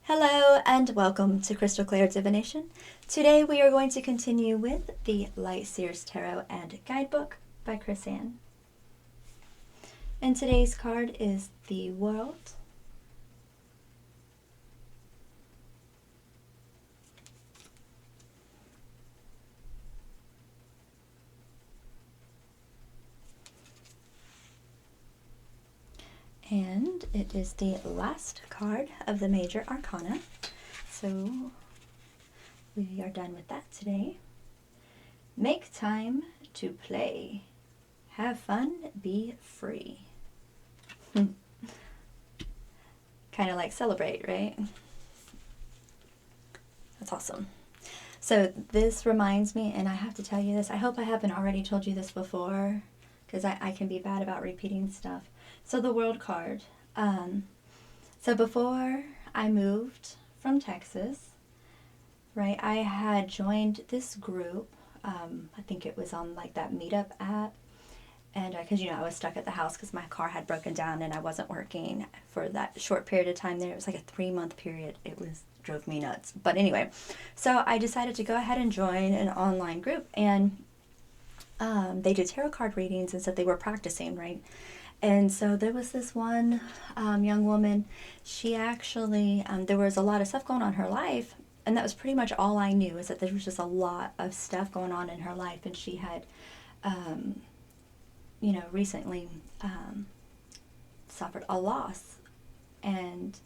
Hello and welcome to Crystal-Clair Divination. Today we are going to continue with the Light Seer's Tarot and Guidebook by Chris Ann. And today's card is the World. And it is the last card of the Major Arcana. So we are done with that today. Make time to play. Have fun, be free. Kind of like celebrate, right? That's awesome. So this reminds me, and I have to tell you this, I hope I haven't already told you this before, because I can be bad about repeating stuff. So the World card. So before I moved from Texas, right, I had joined this group. I think it was on like that Meetup app. And because, I was stuck at the house because my car had broken down and I wasn't working for that short period of time there. It was like a 3-month period. Drove me nuts. But anyway, so I decided to go ahead and join an online group. And they did tarot card readings and stuff. They were practicing, right? And so there was this one young woman. She actually, there was a lot of stuff going on in her life. And that was pretty much all I knew, is that there was just a lot of stuff going on in her life. And she had, recently suffered a loss. And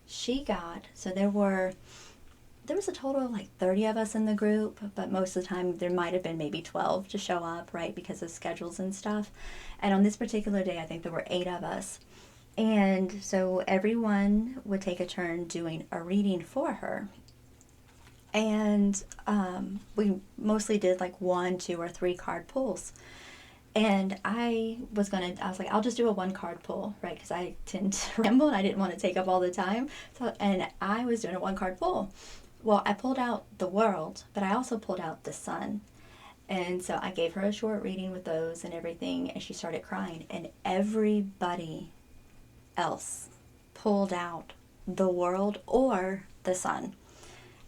she got, so there was a total of like 30 of us in the group, but most of the time there might have been maybe 12 to show up, right, because of schedules and stuff. And on this particular day, I think there were 8 of us. And so everyone would take a turn doing a reading for her. And we mostly did like 1, 2, or 3 card pulls. And I was like, I'll just do a 1 card pull, right? Because I tend to ramble and I didn't want to take up all the time. And I was doing a 1 card pull. Well, I pulled out the World, but I also pulled out the Sun. And so I gave her a short reading with those and everything, and she started crying. And everybody else pulled out the World or the Sun.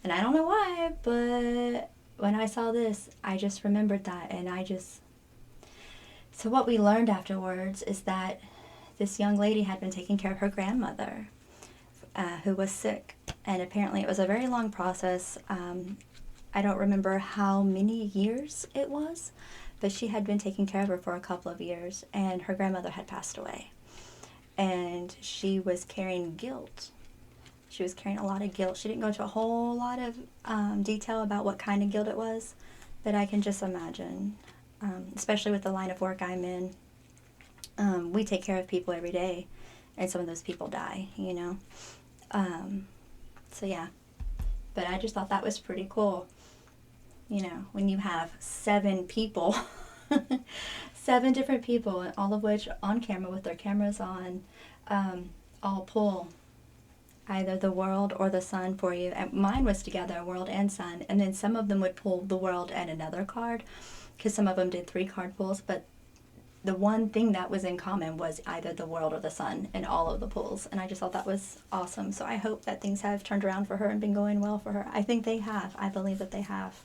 And I don't know why, but when I saw this, I just remembered that. And so what we learned afterwards is that this young lady had been taking care of her grandmother, who was sick. And apparently it was a very long process. I don't remember how many years it was, but she had been taking care of her for a couple of years, and her grandmother had passed away. And she was carrying guilt. She was carrying a lot of guilt. She didn't go into a whole lot of detail about what kind of guilt it was, but I can just imagine, especially with the line of work I'm in. We take care of people every day, and some of those people die, So yeah, but I just thought that was pretty cool. When you have 7 people, 7 different people, all of which on camera with their cameras on, all pull either the World or the Sun for you. And mine was together, World and Sun. And then some of them would pull the World and another card, because some of them did 3 card pulls. But the one thing that was in common was either the World or the Sun in all of the pulls. And I just thought that was awesome. So I hope that things have turned around for her and been going well for her. I think they have. I believe that they have.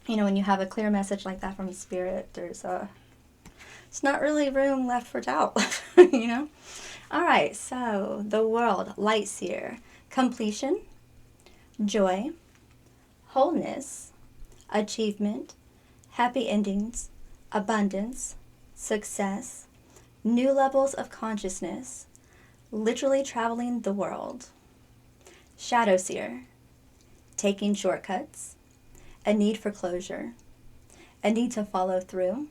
When you have a clear message like that from Spirit, it's not really room left for doubt, All right, so the World, Light Seer, completion, joy, wholeness, achievement, happy endings, abundance, success, new levels of consciousness, literally traveling the world. Shadow Seer, taking shortcuts, a need for closure, a need to follow through,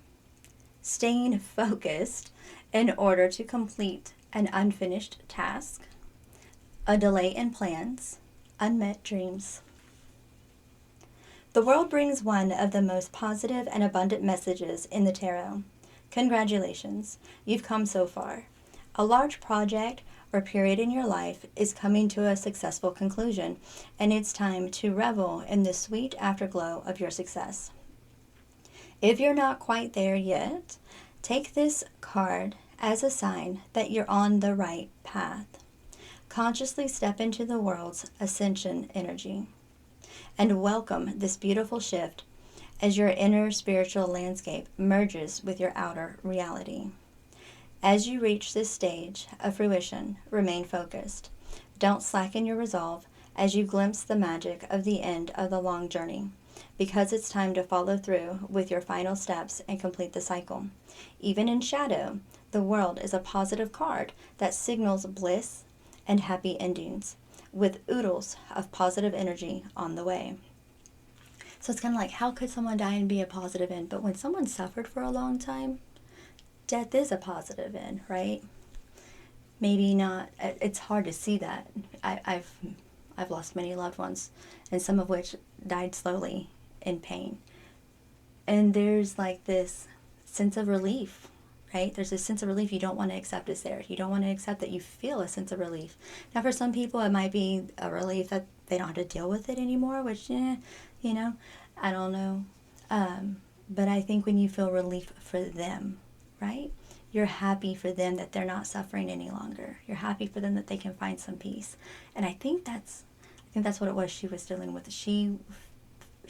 staying focused in order to complete an unfinished task, a delay in plans, unmet dreams. The World brings one of the most positive and abundant messages in the tarot. Congratulations, you've come so far. A large project or period in your life is coming to a successful conclusion, and it's time to revel in the sweet afterglow of your success. If you're not quite there yet, take this card as a sign that you're on the right path. Consciously step into the world's ascension energy and welcome this beautiful shift as your inner spiritual landscape merges with your outer reality. As you reach this stage of fruition, remain focused. Don't slacken your resolve as you glimpse the magic of the end of the long journey, because it's time to follow through with your final steps and complete the cycle. Even in shadow, the world is a positive card that signals bliss and happy endings, with oodles of positive energy on the way. So it's kind of like, how could someone die and be a positive end? But when someone suffered for a long time, death is a positive end, right? Maybe not. It's hard to see that. I've lost many loved ones, and some of which died slowly in pain. And there's like this sense of relief, right? There's this sense of relief you don't want to accept is there. You don't want to accept that you feel a sense of relief. Now, for some people, it might be a relief that they don't have to deal with it anymore, which, I don't know. But I think when you feel relief for them, right? You're happy for them that they're not suffering any longer. You're happy for them that they can find some peace. And I think that's what it was she was dealing with. She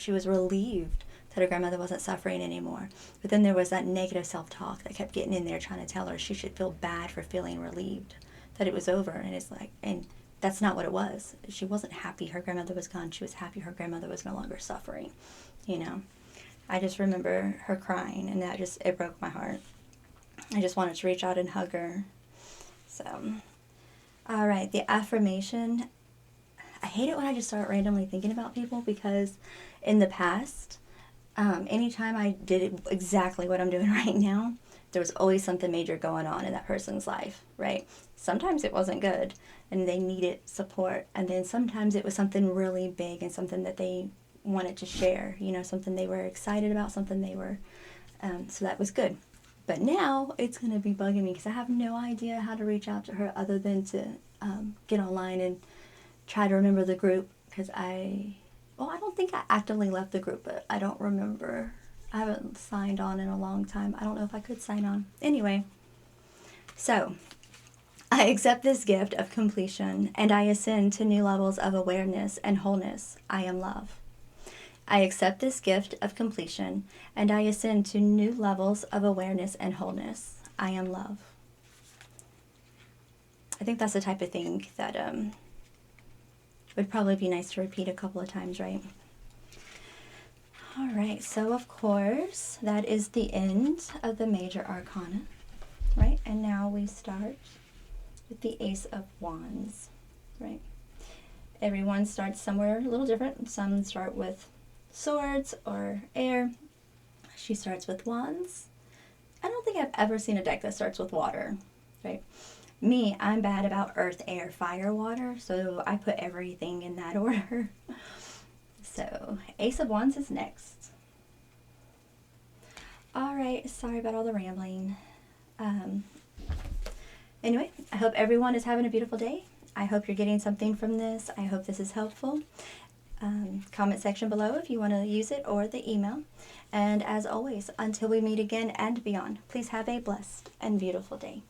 was relieved that her grandmother wasn't suffering anymore. But then there was that negative self-talk that kept getting in there trying to tell her she should feel bad for feeling relieved, that it was over. And it's like, and that's not what it was. She wasn't happy her grandmother was gone. She was happy her grandmother was no longer suffering, I just remember her crying, and it broke my heart. I just wanted to reach out and hug her. So, all right, the affirmation. I hate it when I just start randomly thinking about people, because in the past, anytime I did it exactly what I'm doing right now, there was always something major going on in that person's life, right? Sometimes it wasn't good and they needed support. And then sometimes it was something really big and something that they wanted to share, something they were excited about, something they were, so that was good. But now it's going to be bugging me because I have no idea how to reach out to her other than to get online and try to remember the group, because I don't think I actively left the group, but I don't remember. I haven't signed on in a long time. I don't know if I could sign on. Anyway, so I accept this gift of completion and I ascend to new levels of awareness and wholeness. I am love. I accept this gift of completion and I ascend to new levels of awareness and wholeness. I am love. I think that's the type of thing that would probably be nice to repeat a couple of times, right? All right, so of course, that is the end of the major arcana, right? And now we start with the Ace of Wands, right? Everyone starts somewhere a little different. Some start with swords or air. She starts with wands. I don't think I've ever seen a deck that starts with water, right? Me, I'm bad about earth, air, fire, water, so I put everything in that order. So, Ace of Wands is next. All right, sorry about all the rambling. Anyway, I hope everyone is having a beautiful day. I hope you're getting something from this. I hope this is helpful. Comment section below if you want to use it, or the email. And as always, until we meet again and beyond, please have a blessed and beautiful day.